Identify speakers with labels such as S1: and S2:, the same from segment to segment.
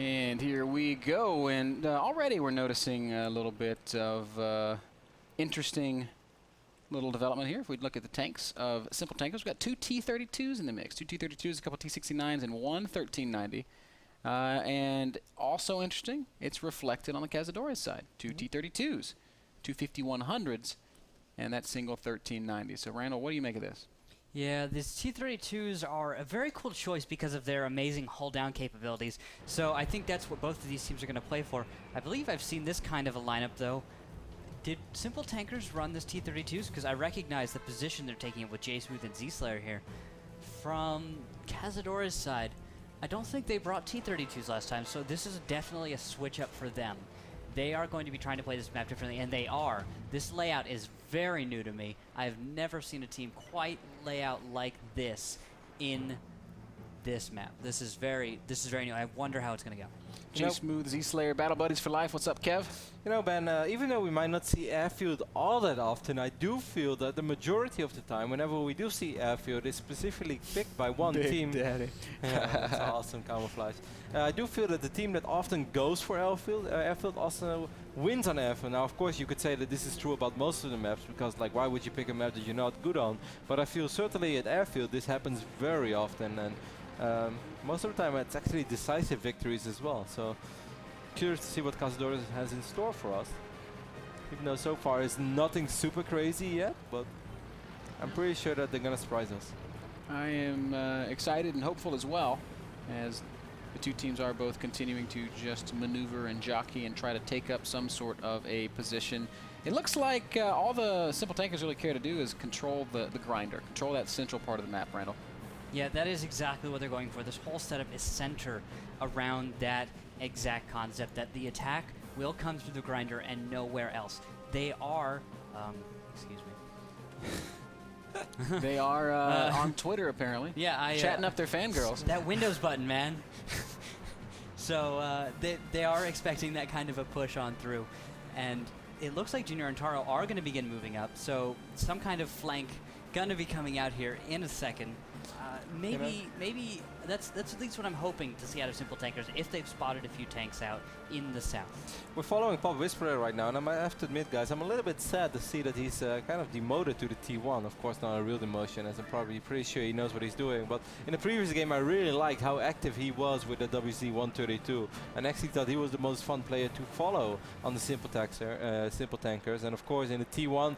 S1: And here we go, and already we're noticing a little bit of interesting little development here. If we look at the tanks of Simple Tankers, we've got two T-32s in the mix, two T-32s, a couple T-69s, and one 1390. And also interesting, it's reflected on the Cazadores side, two T-32s, two 5100s, and that single 1390. So Randall, what do you make of this?
S2: Yeah, these T-32s are a very cool choice because of their amazing hull-down capabilities. So I think that's what both of these teams are going to play for. I believe I've seen this kind of a lineup, though. Did Simple Tankers run this T-32s? Because I recognize the position they're taking with J-Smooth and Z-Slayer here. From Cazadores' side, I don't think they brought T-32s last time, so this is definitely a switch-up for them. They are going to be trying to play this map differently, and they are. This layout is very new to me. I've never seen a team quite lay out like this in this map. This is very new. I wonder how it's going to go.
S1: J-Smooth, Z-Slayer, Battle Buddies for life. What's up, Kev?
S3: You know, Ben, even though we might not see Airfield all that often, I do feel that the majority of the time, whenever we do see Airfield, it's specifically picked by one team.
S1: Daddy.
S3: Yeah, that's awesome camouflage. I do feel that the team that often goes for Airfield also wins on Airfield. Now, of course, you could say that this is true about most of the maps, because, like, why would you pick a map that you're not good on? But I feel certainly at Airfield, this happens very often, and most of the time it's actually decisive victories as well. So curious to see what Cazadores has in store for us. Even though so far it's nothing super crazy yet, but I'm pretty sure that they're gonna surprise us.
S1: I am excited and hopeful as well, as the two teams are both continuing to just maneuver and jockey and try to take up some sort of a position. It looks like all the Simple Tankers really care to do is control the grinder, control that central part of the map, Randall.
S2: Yeah, that is exactly what they're going for. This whole setup is centered around that exact concept, that the attack will come through the grinder and nowhere else. They are, excuse me.
S1: They are on Twitter, apparently.
S2: Yeah,
S1: chatting up their fangirls.
S2: That Windows button, man. So they are expecting that kind of a push on through. And it looks like Junior and Taro are going to begin moving up. So some kind of flank going to be coming out here in a second. Maybe that's at least what I'm hoping to see out of Simple Tankers, if they've spotted a few tanks out in the south.
S3: We're following Pop Whisperer right now, and I have to admit, guys, I'm a little bit sad to see that he's kind of demoted to the T1. Of course, not a real demotion, as I'm probably pretty sure he knows what he's doing. But in the previous game, I really liked how active he was with the WZ-132, and actually thought he was the most fun player to follow on the Simple Tankers. And of course, in the T1,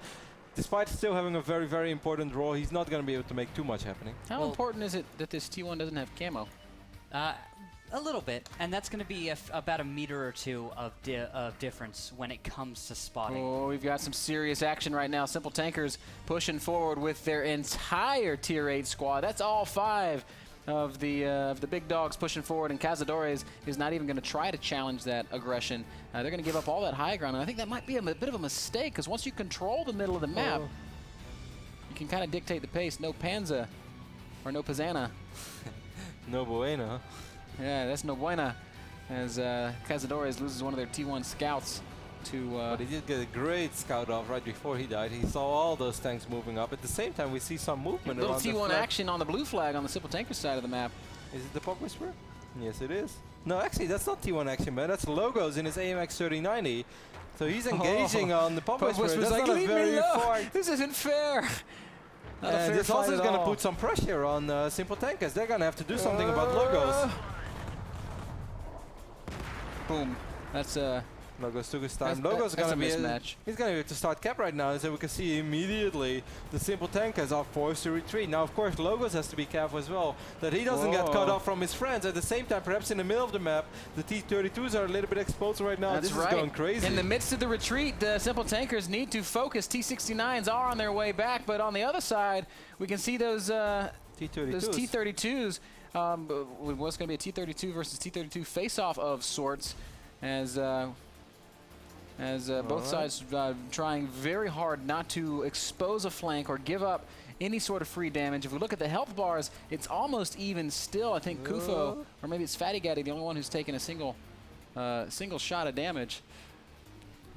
S3: despite still having a very, very important role, he's not going to be able to make too much happening.
S1: How important is it that this T1 doesn't have camo?
S2: A little bit, and that's going to be about a meter or two of difference when it comes to spotting.
S1: Oh, we've got some serious action right now. Simple Tankers pushing forward with their entire Tier 8 squad. That's all 5 of the big dogs pushing forward, and Cazadores is not even going to try to challenge that aggression. They're going to give up all that high ground, and I think that might be a bit of a mistake, because once you control the middle of the map, you can kind of dictate the pace. No Panza, or no Pazana.
S3: No bueno.
S1: Yeah, that's no buena, as Cazadores loses one of their T1 scouts to...
S3: But he did get a great scout off right before he died. He saw all those tanks moving up. At the same time, we see some movement
S1: little
S3: around
S1: T1
S3: the
S1: action on the blue flag on the Simple Tankers side of the map.
S3: Is it the Pop Whisperer? Yes, it is. No, actually, that's not T1 action, man. That's Logos in his AMX 3090. So he's engaging on the Pop Whisperer. That's
S1: like,
S3: not a very far...
S1: This isn't fair.
S3: This also is going to put some pressure on Simple Tankers. They're going to have to do something about Logos.
S1: Boom. That's
S3: Logos took his time. Logos is going to be
S1: mismatch.
S3: He's going to have to start cap right now, so we can see immediately the Simple Tankers are forced to retreat. Now, of course, Logos has to be careful as well that he doesn't get cut off from his friends. At the same time, perhaps in the middle of the map, the T-32s are a little bit exposed right now.
S1: That's
S3: this is going crazy.
S1: In the midst of the retreat, the Simple Tankers need to focus. T-69s are on their way back, but on the other side, we can see those T-32s. What's going to be a T-32 versus T-32 face-off of sorts, as both sides trying very hard not to expose a flank or give up any sort of free damage. If we look at the health bars, it's almost even still. I think Kufo, or maybe it's Fatty Gaddy, the only one who's taken a single shot of damage.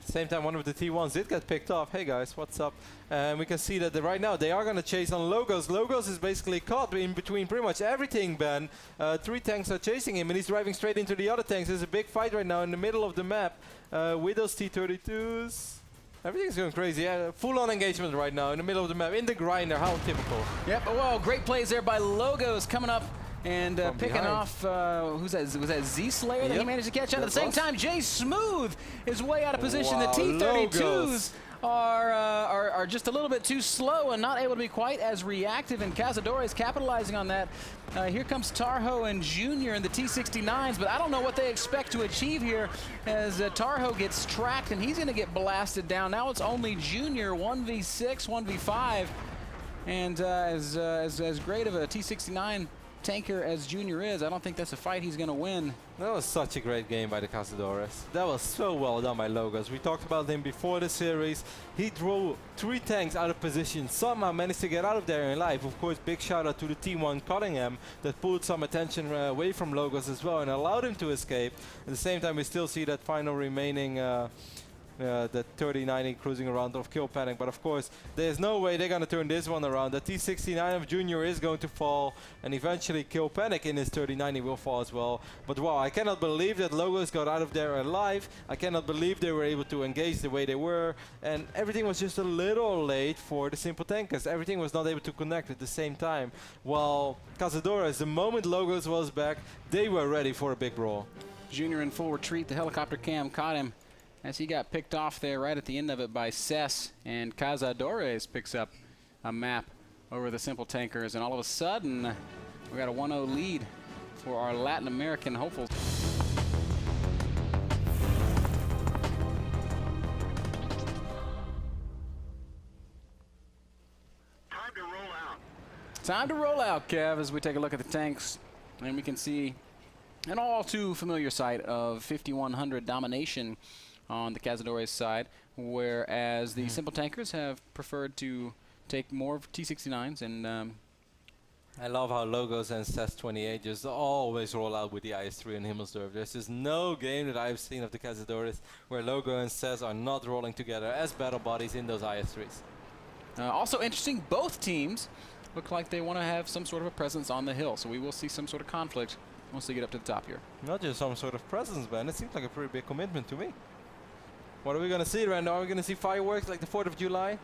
S3: Same time, one of the T1s did get picked off. Hey guys, what's up? And we can see that right now they are going to chase on Logos. Logos is basically caught in between pretty much everything, Ben. 3 tanks are chasing him and he's driving straight into the other tanks. There's a big fight right now in the middle of the map with those T-32s. Everything's going crazy. Yeah, full-on engagement right now in the middle of the map, in the grinder. How typical.
S1: Yep, well, great plays there by Logos coming up and picking
S3: behind.
S1: off, who's that? Was that Z-Slayer that he
S3: Yep.
S1: managed to catch up? At the same time, Jay Smooth is way out of position.
S3: Wow,
S1: The T-32s
S3: Logos.
S1: are just a little bit too slow and not able to be quite as reactive, and Cazadores capitalizing on that. Here comes Tarho and Junior in the T-69s, but I don't know what they expect to achieve here as Tarho gets tracked and he's going to get blasted down. Now it's only Junior, 1v6, 1v5, and as great of a T-69 tanker as Junior is, I don't think that's a fight he's going to win.
S3: That was such a great game by the Cazadores. That was so well done by Logos. We talked about him before the series. He drove 3 tanks out of position, somehow managed to get out of there in life. Of course, big shout out to the T1 Cottingham that pulled some attention away from Logos as well and allowed him to escape. At the same time, we still see that final remaining the 30-90 cruising around of Kill Panic, but of course there's no way they're gonna turn this one around. The T-69 of Junior is going to fall, and eventually Kill Panic in his 30-90 will fall as well. But wow, I cannot believe that Logos got out of there alive. I cannot believe they were able to engage the way they were, and everything was just a little late for the Simple Tankers. Everything was not able to connect at the same time. While Cazadores, the moment Logos was back, they were ready for a big brawl.
S1: Junior in full retreat. The helicopter cam caught him as he got picked off there right at the end of it by Cess, and Cazadores picks up a map over the Simple Tankers, and all of a sudden we got a 1-0 lead for our Latin American hopefuls.
S4: Time to roll out.
S1: Time to roll out, Kev, as we take a look at the tanks, and we can see an all too familiar sight of 5100 domination on the Cazadores side, whereas the Simple Tankers have preferred to take more T-69s and
S3: I love how Logos and CES28 just always roll out with the IS-3 and Himmelsdorf. There's just no game that I've seen of the Cazadores where Logo and CES are not rolling together as battle bodies in those IS-3s.
S1: Also interesting, both teams look like they want to have some sort of a presence on the hill, so we will see some sort of conflict once they get up to the top here.
S3: Not just some sort of presence, man. It seems like a pretty big commitment to me. What are we going to see right now? Are we going to see fireworks like the 4th of July?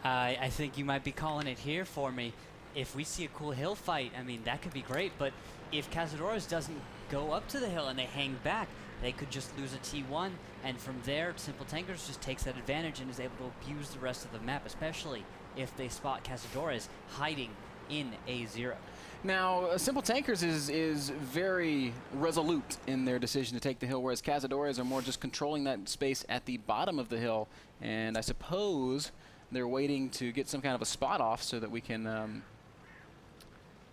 S2: I think you might be calling it here for me. If we see a cool hill fight, I mean, that could be great. But if Cazadores doesn't go up to the hill and they hang back, they could just lose a T1. And from there, Simple Tankers just takes that advantage and is able to abuse the rest of the map, especially if they spot Cazadores hiding in A0.
S1: Now, Simple Tankers is very resolute in their decision to take the hill, whereas Cazadores are more just controlling that space at the bottom of the hill. And I suppose they're waiting to get some kind of a spot off so that we can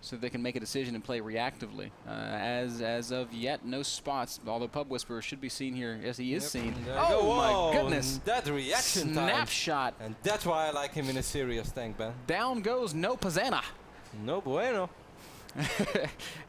S1: so they can make a decision and play reactively. As of yet, no spots, although Pub Whisperer should be seen here. Yes, he is seen. Oh, my goodness.
S3: That reaction time.
S1: Snapshot.
S3: And that's why I like him in a serious tank, Ben.
S1: Down goes No Pazana.
S3: No bueno.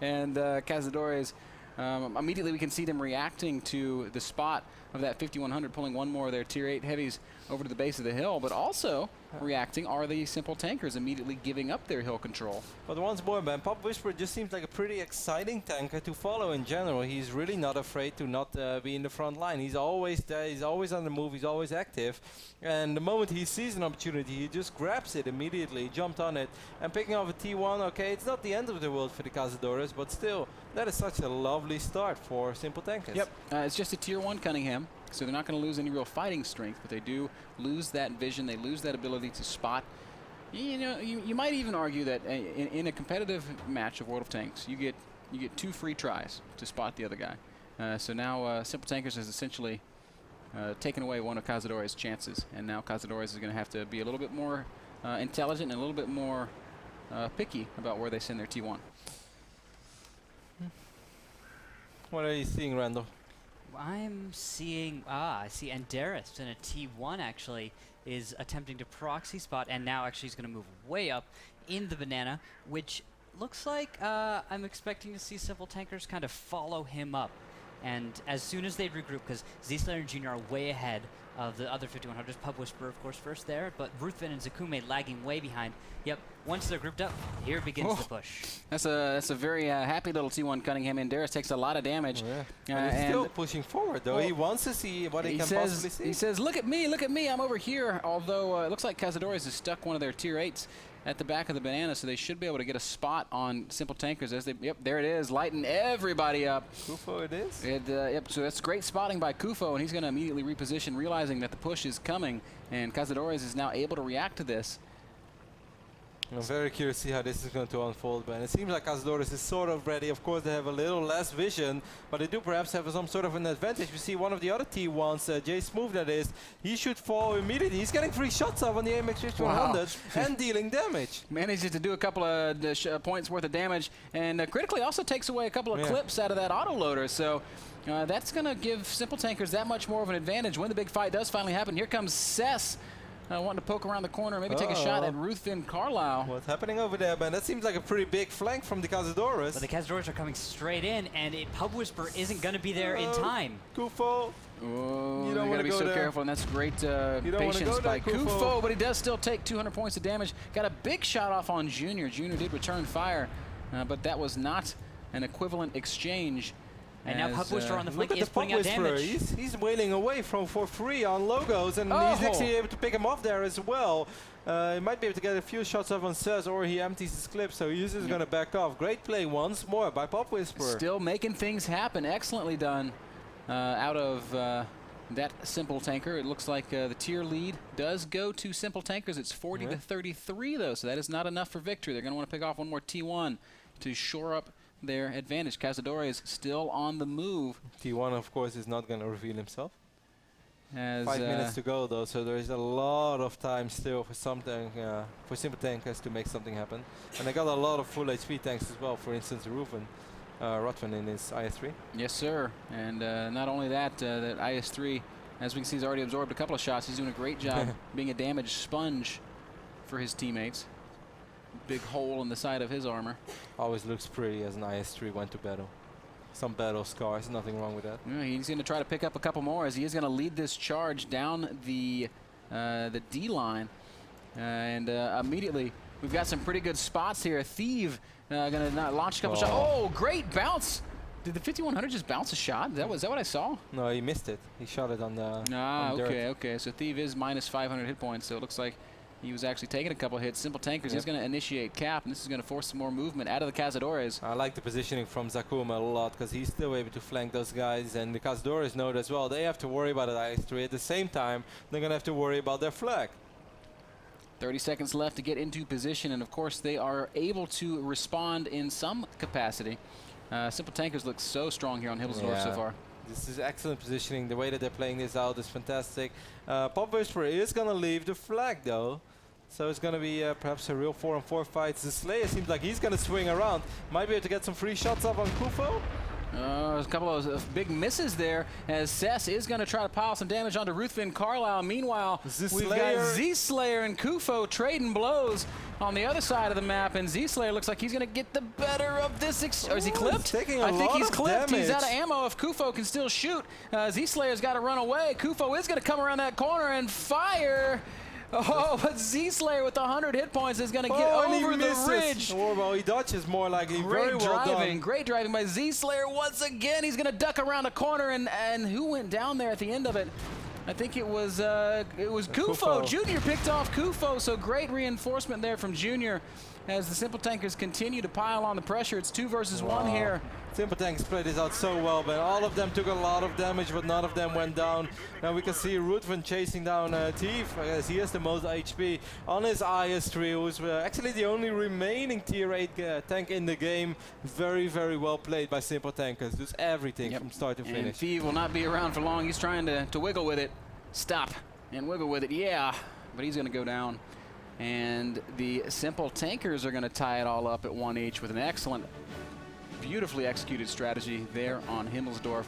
S1: And Cazadores, immediately we can see them reacting to the spot of that 5100, pulling one more of their tier 8 heavies over to the base of the hill, but also reacting are the Simple Tankers immediately giving up their hill control.
S3: But once more, man, Pop Whisperer just seems like a pretty exciting tanker to follow in general. He's really not afraid to not be in the front line. He's always there, he's always on the move, he's always active. And the moment he sees an opportunity, he just grabs it immediately, jumped on it, and picking off a T1, okay, it's not the end of the world for the Cazadores, but still, that is such a lovely start for Simple Tankers.
S1: Yep, it's just a tier 1 Cunningham, so they're not going to lose any real fighting strength, but they do lose that vision, they lose that ability to spot. You know, you might even argue that in a competitive match of World of Tanks, you get 2 free tries to spot the other guy. So now Simple Tankers has essentially taken away one of Cazadores' chances, and now Cazadores is going to have to be a little bit more intelligent and a little bit more picky about where they send their T1.
S3: What are you seeing, Randall?
S2: I'm seeing, I see Andaris in a T1 actually is attempting to proxy spot, and now actually he's going to move way up in the banana, which looks like I'm expecting to see Simple Tankers kind of follow him up. And as soon as they regroup, because Z-Slayer and Junior are way ahead of the other 5100s. Pub Whisperer, of course, first there, but Ruthven and Zakume lagging way behind. Yep, once they're grouped up, here begins the push.
S1: That's a very happy little T1 Cunningham. And Darius takes a lot of damage.
S3: And he's still pushing forward, though. He wants to see what he can possibly see.
S1: He says, look at me, I'm over here. Although it looks like Cazadores has stuck one of their tier 8s at the back of the banana, so they should be able to get a spot on Simple Tankers as they, yep, there it is, lighting everybody up.
S3: Kufo it is?
S1: Yep, so that's great spotting by Kufo, and he's going to immediately reposition, realizing that the push is coming, and Cazadores is now able to react to this.
S3: I'm very curious to see how this is going to unfold, but it seems like Cazadores is sort of ready. Of course, they have a little less vision, but they do perhaps have some sort of an advantage. We see one of the other T1s, Jay Smooth that is, he should fall immediately. He's getting 3 shots off on the AMX 5100 and dealing damage.
S1: Manages to do a couple of points worth of damage, and critically also takes away a couple of clips out of that autoloader. So that's going to give Simple Tankers that much more of an advantage when the big fight does finally happen. Here comes Cess. Wanting to poke around the corner, maybe take a shot at Ruthven Carlisle.
S3: What's happening over there, man? That seems like a pretty big flank from the Cazadores.
S2: But the Cazadores are coming straight in, and Pub Whisper isn't going to be there in time.
S3: Kufo.
S1: Oh, you don't want to be so careful, and that's great patience by Kufo, but he does still take 200 points of damage. Got a big shot off on Junior. Junior did return fire, but that was not an equivalent exchange.
S2: And now Pub Whisperer on the flank is putting out damage.
S3: He's wailing away for free on Logos, and he's actually able to pick him off there as well. He might be able to get a few shots off on Cez, or he empties his clip, so he's just going to back off. Great play once more by Pub Whisperer.
S1: Still making things happen. Excellently done out of that Simple Tanker. It looks like the tier lead does go to Simple Tankers. It's 40 to 33, though, so that is not enough for victory. They're going to want to pick off one more T1 to shore up their advantage. Cazadores is still on the move.
S3: T1, of course, is not going to reveal himself. 5
S1: 5
S3: minutes to go, though, so there is a lot of time still for something, for Simple Tankers to make something happen. And they got a lot of full HP tanks as well. For instance, Ruthven in his IS-3.
S1: Yes, sir. And not only that, that IS-3, as we can see, has already absorbed a couple of shots. He's doing a great job being a damage sponge for his teammates. Big hole in the side of his armor.
S3: Always looks pretty as an IS-3 went to battle. Some battle scars, nothing wrong with that.
S1: Yeah, he's going to try to pick up a couple more as he is going to lead this charge down the D line. And immediately, we've got some pretty good spots here. Thief going to launch a couple shots. Oh, great bounce! Did the 5100 just bounce a shot? Is that what I saw?
S3: No, he missed it. He shot it on the
S1: okay. So Thief is minus 500 hit points, so it looks like he was actually taking a couple hits. Simple Tankers is going to initiate cap, and this is going to force some more movement out of the Cazadores.
S3: I like the positioning from Zakume a lot, because he's still able to flank those guys, and the Cazadores know it as well. They have to worry about that IS-3. At the same time, they're going to have to worry about their flag.
S1: 30 seconds left to get into position, and of course they are able to respond in some capacity. Simple Tankers look so strong here on Himmelsdorf so far.
S3: This is excellent positioning. The way that they're playing this out is fantastic. Pub Whisperer is going to leave the flag, though. So it's going to be perhaps a real 4-on-4 fight. The Slayer seems like he's going to swing around. Might be able to get some free shots off on Kufo.
S1: There's a couple of big misses there as Cess is going to try to pile some damage onto Ruthven Carlisle. Meanwhile, we've got Z-Slayer and Kufo trading blows on the other side of the map, and Z-Slayer looks like he's going to get the better of this. Or is he clipped? I think he's clipped. He's out of ammo if Kufo can still shoot. Z-Slayer's got to run away. Kufo is going to come around that corner and fire. Oh, but Z-Slayer with 100 hit points is going to get over the ridge.
S3: Well, he dodges more like very well done.
S1: Great driving by Z-Slayer once again. He's going to duck around the corner, and who went down there at the end of it? I think it was Kufo. Junior picked off Kufo, so great reinforcement there from Junior as the Simple Tankers continue to pile on the pressure. It's 2 versus 1 here.
S3: Simple Tankers played this out so well, but all of them took a lot of damage, but none of them went down. Now we can see Ruthven chasing down Thief. I guess he has the most HP on his IS-3, who's actually the only remaining tier 8 tank in the game. Very, very well played by Simple Tankers. Does everything from start to finish.
S1: And Thief will not be around for long. He's trying to wiggle with it. Stop and wiggle with it. Yeah, but he's going to go down. And the Simple Tankers are going to tie it all up at 1 each with an excellent, beautifully executed strategy there on Himmelsdorf.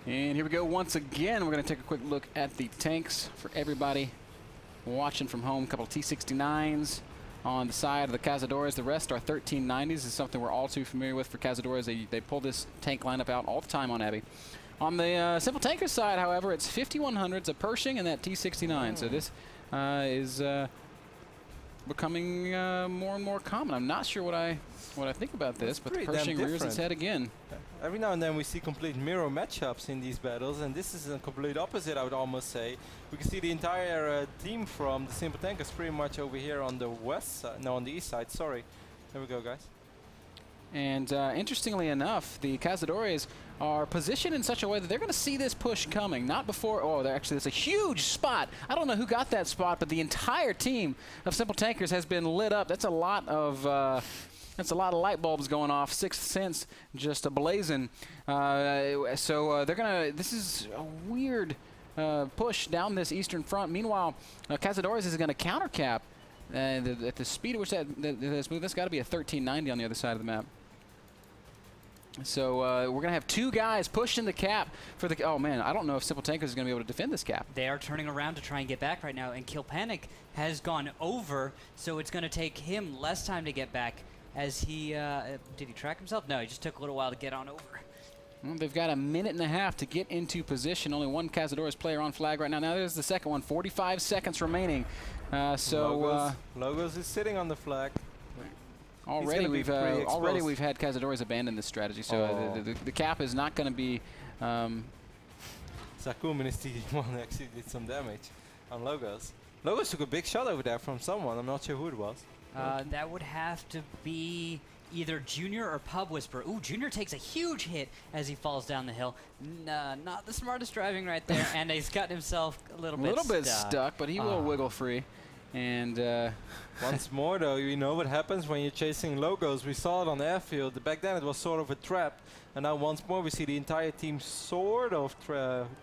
S1: And here we go once again. We're going to take a quick look at the tanks for everybody watching from home. A couple of T-69s. on the side of the Cazadores. The rest are 1390s. This is something we're all too familiar with for Cazadores. They pull this tank lineup out all the time on Abbey. On the Simple Tankers side, however, it's 5100s, a Pershing, and that T69. So this is becoming more and more common. I'm not sure what I think about this, but the Pershing rears its head again.
S3: Every now and then we see complete mirror matchups in these battles, and this is a complete opposite, I would almost say. We can see the entire team from the Simple Tankers pretty much over here on the west side, no, on the east side, sorry. There we go, guys.
S1: And interestingly enough, the Cazadores are positioned in such a way that they're going to see this push coming. Not before, oh, it's a huge spot. I don't know who got that spot, but the entire team of Simple Tankers has been lit up. That's a lot of light bulbs going off, Sixth Sense just ablazing. So they're going to, this is a weird push down this eastern front. Meanwhile, Cazadores is going to counter cap at the speed at which that's moved. That's got to be a 1390 on the other side of the map. So we're going to have two guys pushing the cap for the... Oh, man, I don't know if Simple Tankers is going to be able to defend this cap.
S2: They are turning around to try and get back right now, and Kill Panic has gone over, so it's going to take him less time to get back as he... did he track himself? No, he just took a little while to get on over.
S1: Well, they've got a minute and a half to get into position. Only one Cazadores player on flag right now. Now there's the second one. 45 seconds remaining.
S3: Logos is sitting on the flag.
S1: Already we've had Cazadores abandon this strategy, so the cap is not going to be...
S3: Zakum in his TD1 actually did some damage on Logos. Logos took a big shot over there from someone. I'm not sure who it was.
S2: That would have to be either Junior or Pub Whisperer. Ooh, Junior takes a huge hit as he falls down the hill. Not the smartest driving right there, and he's gotten himself a little bit
S1: stuck, but he will wiggle free. And
S3: once more, though, you know what happens when you're chasing Logos. We saw it on the airfield. Back then, it was sort of a trap. And now once more, we see the entire team sort of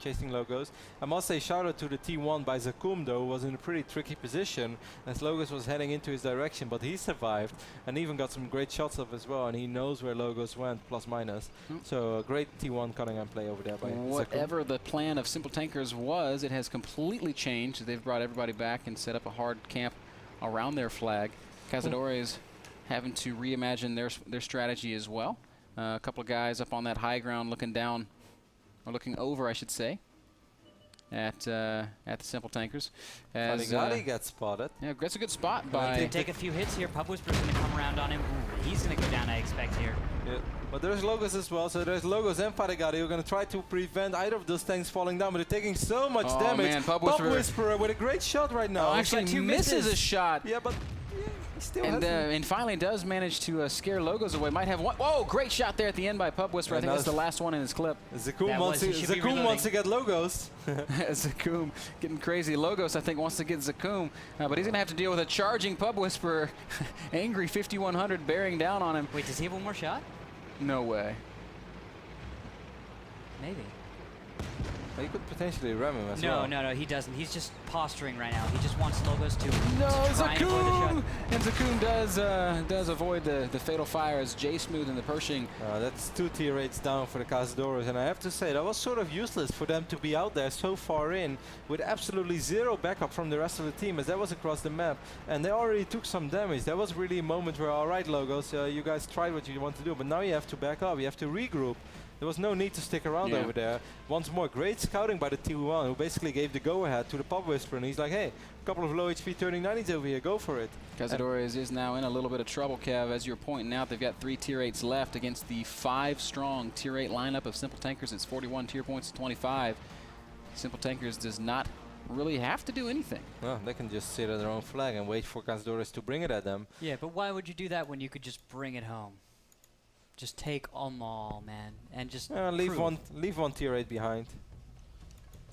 S3: chasing Logos. I must say shout out to the T1 by Zakum, though, who was in a pretty tricky position as Logos was heading into his direction, but he survived and even got some great shots of as well, and he knows where Logos went, plus minus. So a great T1 Cunningham play over there by
S1: whatever
S3: Zakum.
S1: the plan of Simple Tankers was, it has completely changed. They've brought everybody back and set up a hard camp around their flag. Cazadores having to reimagine their strategy as well. A couple of guys up on that high ground looking down, or looking over, I should say, at the Simple Tankers. As
S3: Fadigati gets spotted.
S1: Yeah, that's a good spot
S2: by... He's going to take a few hits here. Pub Whisperer's going to come around on him. Ooh, he's going to go down, I expect, here.
S3: Yeah. But there's Logos as well, so there's Logos and Fadigati who are going to try to prevent either of those tanks falling down, but they're taking so much damage.
S1: Man, Pub
S3: Whisperer with a great shot right now.
S1: Actually misses a shot.
S3: Yeah, but... Still
S1: and finally does manage to scare Logos away. Might have one. Whoa, great shot there at the end by Pub Whisperer. I think that's the last one in his clip.
S3: Zakum wants to get Logos.
S1: Zakum getting crazy. Logos, I think, wants to get Zakum, but he's going to have to deal with a charging Pub Whisperer. Angry 5100 bearing down on him.
S2: Wait, does he have one more shot?
S1: No way.
S2: Maybe.
S3: Well, you could potentially ram him as
S2: well. No, he doesn't. He's just posturing right now. He just wants Logos to try and avoid the shot.
S1: And Zakum does avoid the fatal fire as J Smooth and the Pershing.
S3: That's 2 tier 8s down for the Cazadores, and I have to say that was sort of useless for them to be out there so far in with absolutely zero backup from the rest of the team, as that was across the map, and they already took some damage. That was really a moment where, all right, Logos, you guys tried what you want to do, but now you have to back up. You have to regroup. There was no need to stick around over there. Once more, great scouting by the T1, who basically gave the go-ahead to the Pub Whisperer, and he's like, hey, a couple of low HP 3090s over here, go for it.
S1: Cazadores is now in a little bit of trouble, Kev. As you're pointing out, they've got 3 tier 8s left against the 5-strong tier 8 lineup of Simple Tankers. It's 41 tier points to 25. Simple Tankers does not really have to do anything.
S3: Well, they can just sit at their own flag and wait for Cazadores to bring it at them.
S2: Yeah, but why would you do that when you could just bring it home? Just take them all, man, and just
S3: leave one tier 8 behind.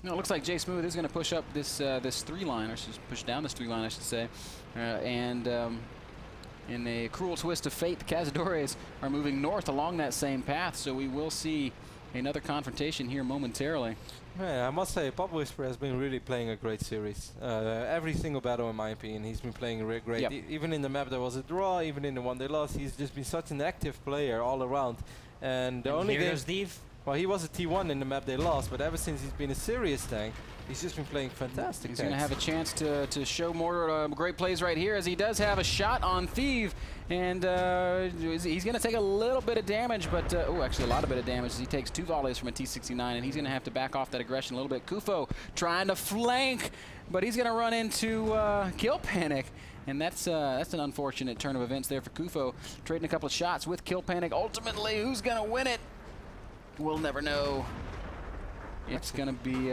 S1: No, it looks like J Smooth is going to push up this this 3-line, or push down this 3-line, I should say. And in a cruel twist of fate, the Cazadores are moving north along that same path, so we will see another confrontation here momentarily.
S3: Man, I must say, Pub Whisperer has been really playing a great series. Every single battle, in my opinion, he's been playing great.
S1: Yep.
S3: Even in the map there was a draw, even in the one they lost, he's just been such an active player all around. And the only game...
S2: Here's the
S3: Well, he was a T1 in the map they lost, but ever since he's been a serious tank, he's just been playing fantastic.
S1: He's going to have a chance to show more great plays right here, as he does have a shot on Thieve, and he's going to take a little bit of damage, but oh, actually a lot of bit of damage, as he takes 2 volleys from a T69, and he's going to have to back off that aggression a little bit. Kufo trying to flank, but he's going to run into Kill Panic. And that's an unfortunate turn of events there for Kufo, trading a couple of shots with Kill Panic. Ultimately, who's going to win it? We'll never know. It's going to be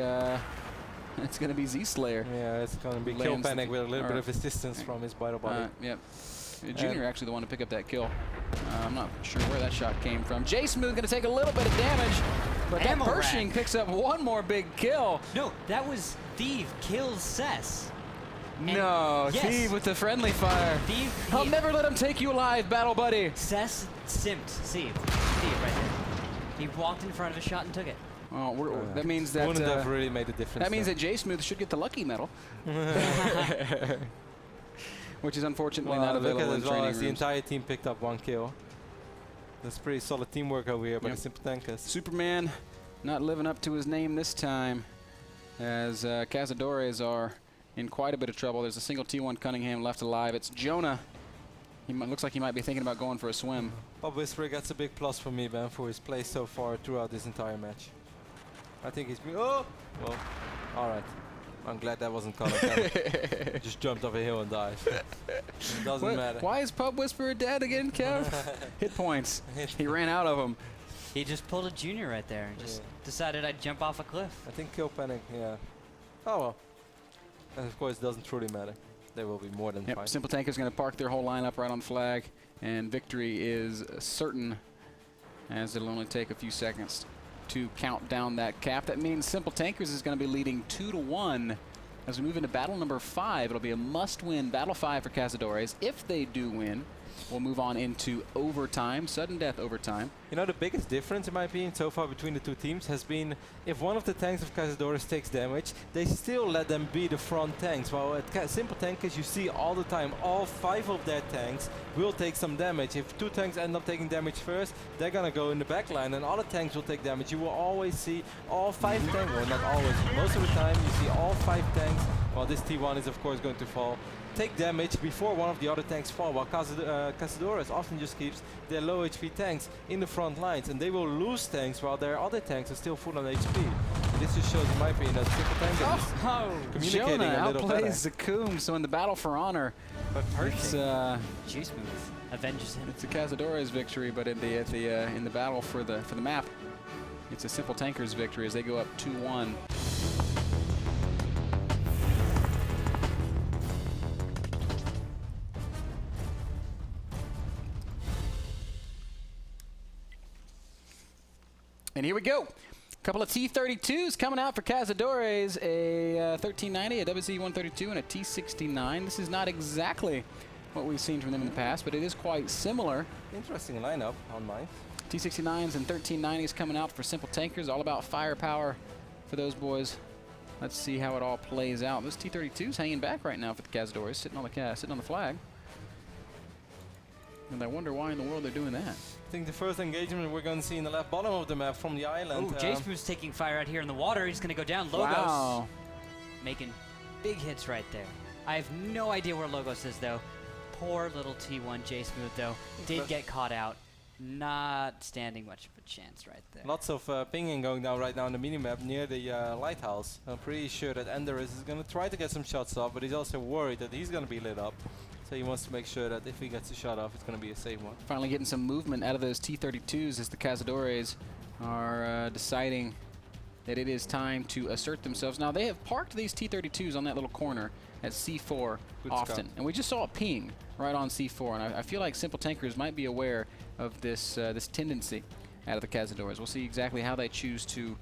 S1: Z-Slayer.
S3: Yeah, it's going to be Kill Panic with a little bit of assistance from his vital body.
S1: Yep. Junior actually the one to pick up that kill. I'm not sure where that shot came from. J Smooth going to take a little bit of damage, but that Pershing picks up one more big kill.
S2: No, that was Thieve kills Cess.
S1: No,
S2: yes.
S1: Thieve with the friendly fire.
S2: Thieve,
S1: I'll never let him take you alive, battle buddy.
S2: Cess simped Thieve right there. He walked in front of a shot and took it.
S1: Oh, that means that
S3: wouldn't have really made a difference.
S1: That means that J Smooth should get the lucky medal, which is unfortunately not available in training rooms.
S3: The entire team picked up 1 kill. That's pretty solid teamwork over here by the Simple Tankers.
S1: Superman not living up to his name this time, as Cazadores are in quite a bit of trouble. There's a single T1 Cunningham left alive. It's Jonah. He looks like he might be thinking about going for a swim.
S3: Bob Whisperer gets a big plus for me, man, for his play so far throughout this entire match. I think he's been... Oh! Well, alright. I'm glad that wasn't caught on camera. Just jumped off a hill and died. Doesn't matter.
S1: Why is Pub Whisperer dead again, Kev? Hit points. He ran out of them.
S2: He just pulled a Junior right there and just decided I'd jump off a cliff.
S3: I think Kill Panic, yeah. Oh well. And of course, it doesn't truly matter. They will be more than fine.
S1: Simple Tanker's going to park their whole lineup right on the flag, and victory is certain, as it'll only take a few seconds to count down that cap. That means Simple Tankers is going to be leading 2-1 as we move into battle number 5. It'll be a must-win battle 5 for Cazadores. If they do win, we'll move on into overtime, sudden death overtime.
S3: You know, the biggest difference, in my opinion, so far between the two teams has been if one of the tanks of Cazadores takes damage, they still let them be the front tanks. While at Simple Tankers, you see all the time, all 5 of their tanks will take some damage. If 2 tanks end up taking damage first, they're going to go in the back line, and other tanks will take damage. You will always see all 5 tanks, well, not always, most of the time, you see all 5 tanks. Well, this T1 is, of course, going to fall. Take damage before one of the other tanks fall, while Cazadores often just keeps their low HP tanks in the front lines, and they will lose tanks while their other tanks are still full on HP. And this just shows, in my opinion, that Simple Tankers communicating
S1: Jonah
S3: a little better.
S1: outplays Zakum, so in the battle for honor,
S2: But
S1: it's
S2: J-Smooth avenges him.
S1: it's a Cazadores victory, but in the battle for the map, it's a Simple Tankers victory as they go up 2-1. And here we go. A couple of T-32s coming out for Cazadores, a 1390, a WZ-132, and a T-69. This is not exactly what we've seen from them in the past, but it is quite similar.
S3: Interesting lineup on mine.
S1: T-69s and 1390s coming out for Simple Tankers, all about firepower for those boys. Let's see how it all plays out. Those T-32s hanging back right now for the Cazadores, sitting on the flag. And I wonder why in the world they're doing that.
S3: I think the first engagement we're going to see in the left bottom of the map from the island.
S2: Oh, J-Smooth's taking fire out here in the water. He's going to go down. Logos
S1: Wow.
S2: making big hits right there. I have no idea where Logos is, though. Poor little T1 J-Smooth, though, did get caught out. Not standing much of a chance right there.
S3: Lots of pinging going down right now on the minimap near the lighthouse. I'm pretty sure that Enderis is going to try to get some shots off, but he's also worried that he's going to be lit up. So he wants to make sure that if he gets a shot off, it's going to be a safe one.
S1: Finally getting some movement out of those T-32s as the Cazadores are deciding that it is time to assert themselves. Now, they have parked these T-32s on that little corner at C4 often. And we just saw a ping right on C4. And I feel like Simple Tankers might be aware of this this tendency out of the Cazadores. We'll see exactly how they choose to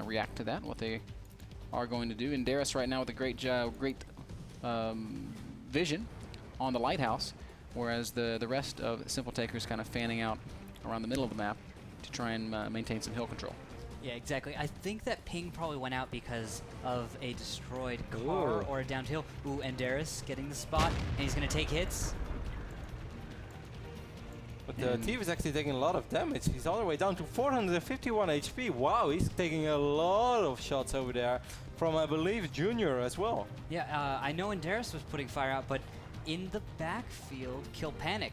S1: react to that, what they are going to do. And Darius right now with a great vision on the lighthouse, whereas the rest of Simple Tankers kind of fanning out around the middle of the map to try and maintain some hill control.
S2: Yeah, exactly. I think that ping probably went out because of a destroyed car or a downed hill. Ooh, and Darius getting the spot, and he's going to take hits.
S3: But Thief is actually taking a lot of damage. He's all the way down to 451 HP. Wow, he's taking a lot of shots over there from, I believe, Junior as well.
S2: Yeah, I know Enderis was putting fire out, but in the backfield, Kill Panic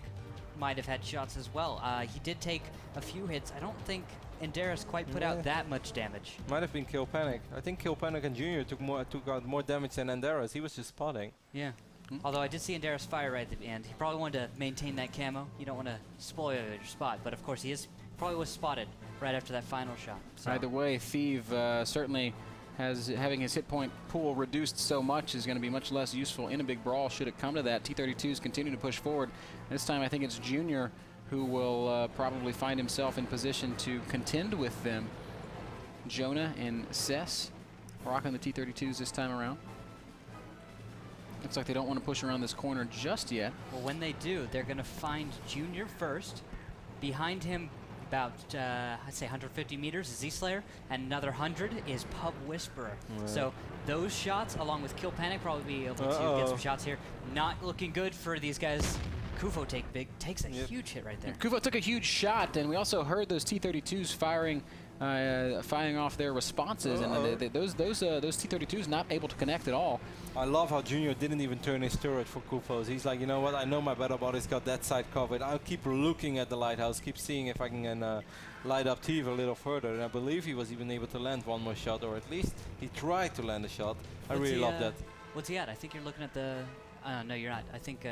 S2: might have had shots as well. He did take a few hits. I don't think Enderis quite put out that much damage.
S3: Might have been Kill Panic. I think Kill Panic and Junior took out more damage than Enderis. He was just spotting.
S2: Yeah. Although I did see Enderis fire right at the end. He probably wanted to maintain that camo. You don't want to spoil your spot, but of course he probably was spotted right after that final shot. So.
S1: Either way, Thief certainly having his hit point pool reduced so much is going to be much less useful in a big brawl should it come to that. T-32s continue to push forward. This time I think it's Junior who will probably find himself in position to contend with them. Jonah and Cess rocking the T-32s this time around. Looks like they don't want to push around this corner just yet.
S2: Well, when they do, they're going to find Junior first. Behind him, about, I'd say 150 meters is Z-Slayer, and another 100 is Pub Whisperer.
S3: Right.
S2: So those shots, along with Kill Panic, probably be able to get some shots here. Not looking good for these guys. Kufo takes a huge hit right there.
S1: Kufo took a huge shot, and we also heard those T-32s firing off their responses, and those T-32s not able to connect at all.
S3: I love how Junior didn't even turn his turret for Kufos. He's like, you know what, I know my battle body's got that side covered. I'll keep looking at the lighthouse, keep seeing if I can light up Thief a little further. And I believe he was even able to land one more shot, or at least he tried to land a shot. I really love that.
S2: What's he at? I think you're looking at the... no, you're not. I think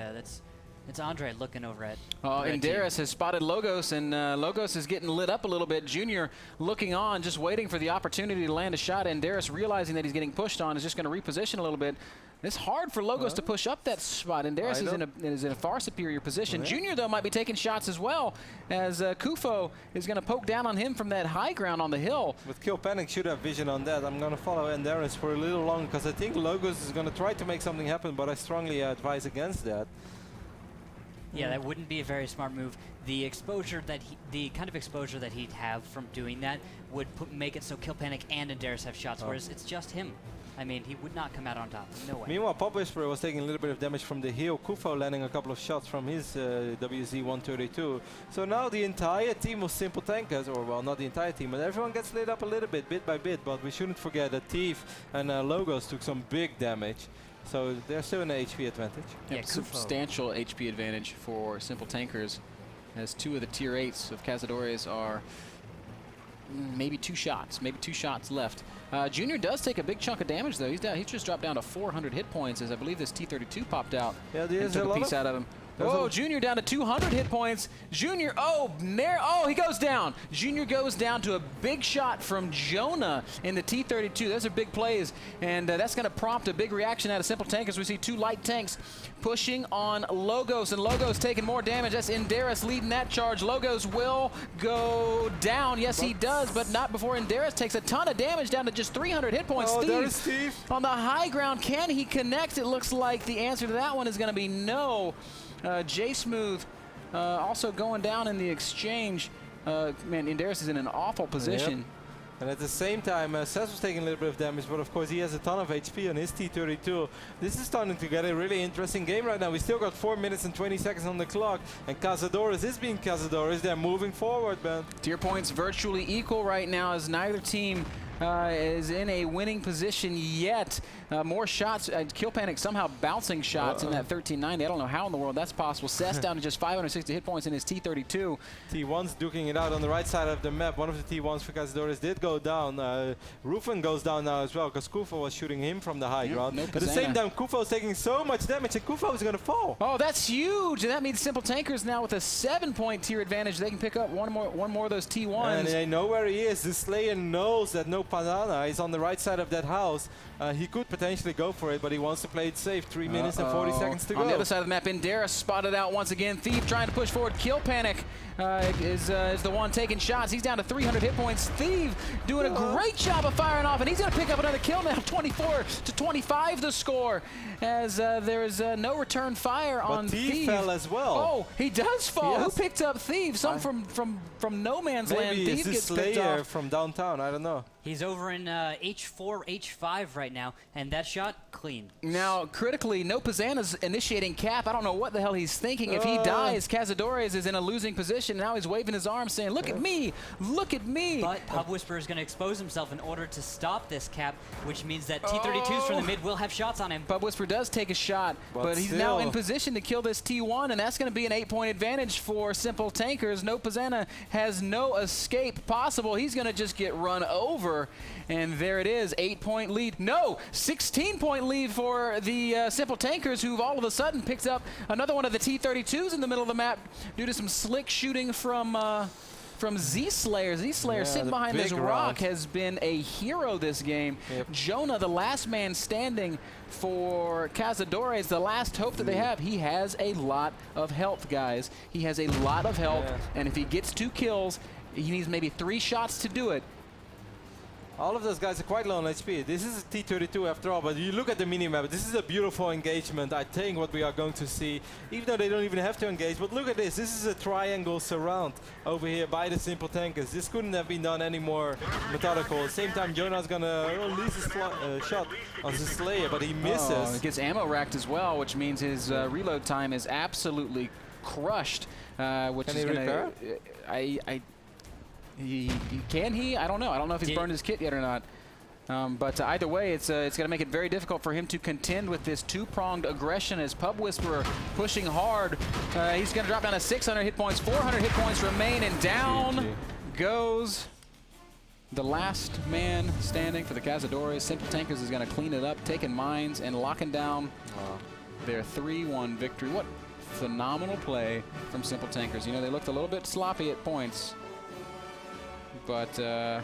S2: it's Andre looking over at...
S1: Enderis has spotted Logos, and Logos is getting lit up a little bit. Junior looking on, just waiting for the opportunity to land a shot. Enderis, realizing that he's getting pushed on, is just going to reposition a little bit. It's hard for Logos to push up that spot. Enderis is in a far superior position. Junior, though, might be taking shots as well, as Kufo is going to poke down on him from that high ground on the hill.
S3: With Kill Panic should have vision on that. I'm going to follow Enderis for a little long, because I think Logos is going to try to make something happen, but I strongly advise against that.
S2: Yeah, that wouldn't be a very smart move. The exposure that the kind of exposure that he'd have from doing that would make it so Kill Panic and Enderis have shots, whereas it's just him. I mean, he would not come out on top. No way.
S3: Meanwhile, Pop Whisperer was taking a little bit of damage from the heel. Kufo landing a couple of shots from his WZ-132. So now the entire team of Simple Tankers, or well, not the entire team, but everyone gets lit up a little bit by bit. But we shouldn't forget that Thief and Logos took some big damage. So they're still in an HP advantage.
S1: Yeah, substantial HP advantage for Simple Tankers, as two of the tier 8s of Cazadores are maybe two shots left. Junior does take a big chunk of damage, though. He's just dropped down to 400 hit points, as I believe this T-32 popped out and took a piece out of him. Oh, Junior down to 200 hit points. Junior, he goes down. Junior goes down to a big shot from Jonah in the T-32. Those are big plays, and that's going to prompt a big reaction out of Simple Tankers. We see two light tanks pushing on Logos, and Logos taking more damage. That's Enderis leading that charge. Logos will go down. Yes, he does, but not before Enderis takes a ton of damage, down to just 300 hit points.
S3: Steve
S1: on the high ground. Can he connect? It looks like the answer to that one is going to be no. J-Smooth also going down in the exchange. Man, Enderis is in an awful position.
S3: Yep. And at the same time, Cess was taking a little bit of damage, but of course he has a ton of HP on his T-32. This is starting to get a really interesting game right now. We still got 4 minutes and 20 seconds on the clock, and Cazadores is being Cazadores. They're moving forward, man.
S1: Tier points virtually equal right now, as neither team is in a winning position yet. More shots. Kill Panic somehow bouncing shots in that 1390. I don't know how in the world that's possible. Cess down to just 560 hit points in his T-32.
S3: T1's duking it out on the right side of the map. One of the T1s for Cazadores did go down. Rufin goes down now as well, because Kufo was shooting him from the high ground. At the same time, Kufo is taking so much damage, and Kufo is going to fall.
S1: Oh, that's huge! And that means Simple Tankers now with a 7-point tier advantage. They can pick up one more of those T1s.
S3: And they know where he is. The Slayer knows that no Panana is on the right side of that house. He could potentially go for it, but he wants to play it safe. 3 minutes and 40 seconds to go.
S1: On the other side of the map, Enderis spotted out once again. Thief trying to push forward. Kill Panic is the one taking shots. He's down to 300 hit points. Thief doing a great job of firing off, and he's going to pick up another kill now. 24 to 25 the score, as there is no return fire on Thief.
S3: Thief fell as well.
S1: Oh, he does fall. Yes. Who picked up Thief? Some from no man's land.
S3: Maybe
S1: Thief
S3: it's the Slayer from downtown. I don't know.
S2: He's over in H4, H5 right now, and that shot, clean.
S1: Now, critically, No Pazana's initiating cap. I don't know what the hell he's thinking. If he dies, Cazadores is in a losing position. Now he's waving his arms saying, look at me, look at me.
S2: But Pub Whisperer is going to expose himself in order to stop this cap, which means that T32s from the mid will have shots on him.
S1: Pub Whisperer does take a shot, but he's now in position to kill this T1, and that's going to be an 8-point advantage for Simple Tankers. No Pazana has no escape possible. He's going to just get run over, and there it is, 8-point lead. No, 16-point lead for the Simple Tankers, who've all of a sudden picked up another one of the T32s in the middle of the map due to some slick shooting from Z-Slayer. Z-Slayer sitting behind this rock has been a hero this game. Jonah, the last man standing for Cazadores, the last hope that they have. He has a lot of health, guys. He has a lot of health, and if he gets 2 kills, he needs maybe 3 shots to do it.
S3: All of those guys are quite low on HP. This is a T32 after all, but you look at the minimap, this is a beautiful engagement. I think what we are going to see, even though they don't even have to engage, but look at this. This is a triangle surround over here by the Simple Tankers. This couldn't have been done any more methodical. At the same time, Jonah's gonna release a shot on the Slayer, but he misses.
S1: He gets ammo racked as well, which means his reload time is absolutely crushed. Which
S3: Can
S1: is
S3: he repair?
S1: Can he? I don't know. I don't know if he's burned his kit yet or not. But either way, it's going to make it very difficult for him to contend with this 2-pronged aggression as Pub Whisperer pushing hard. He's going to drop down to 600 hit points. 400 hit points remain, and down goes the last man standing for the Cazadores. Simple Tankers is going to clean it up, taking mines and locking down their 3-1 victory. What phenomenal play from Simple Tankers. You know, they looked a little bit sloppy at points. But at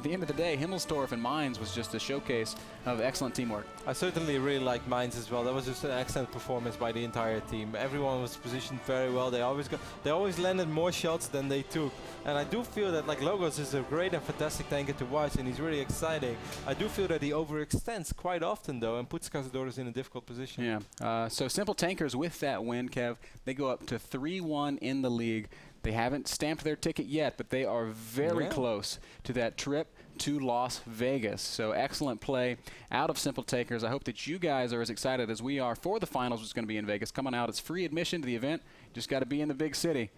S1: the end of the day, Himmelsdorf and Mines was just a showcase of excellent teamwork.
S3: I certainly really like Mines as well. That was just an excellent performance by the entire team. Everyone was positioned very well. They always landed more shots than they took. And I do feel that like Logos is a great and fantastic tanker to watch, and he's really exciting. I do feel that he overextends quite often though, and puts Cazadores in a difficult position.
S1: Yeah. So Simple Tankers with that win, Kev, they go up to 3-1 in the league. They haven't stamped their ticket yet, but they are very close to that trip to Las Vegas. So excellent play out of Simple Tankers. I hope that you guys are as excited as we are for the finals, which is going to be in Vegas. Coming out, it's free admission to the event. Just got to be in the big city.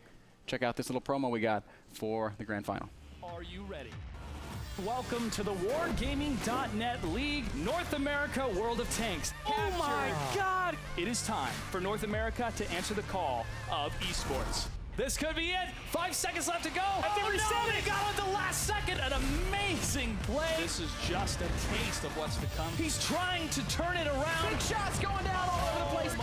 S1: Check out this little promo we got for the grand final.
S5: Are you ready? Welcome to the Wargaming.net League North America World of Tanks. Oh my God! It is time for North America to answer the call of esports. This could be it. 5 seconds left to go. I think we said it. Got it at the last second. An amazing play. This is just a taste of what's to come. He's trying to turn it around.
S1: Big shots going down all over the place.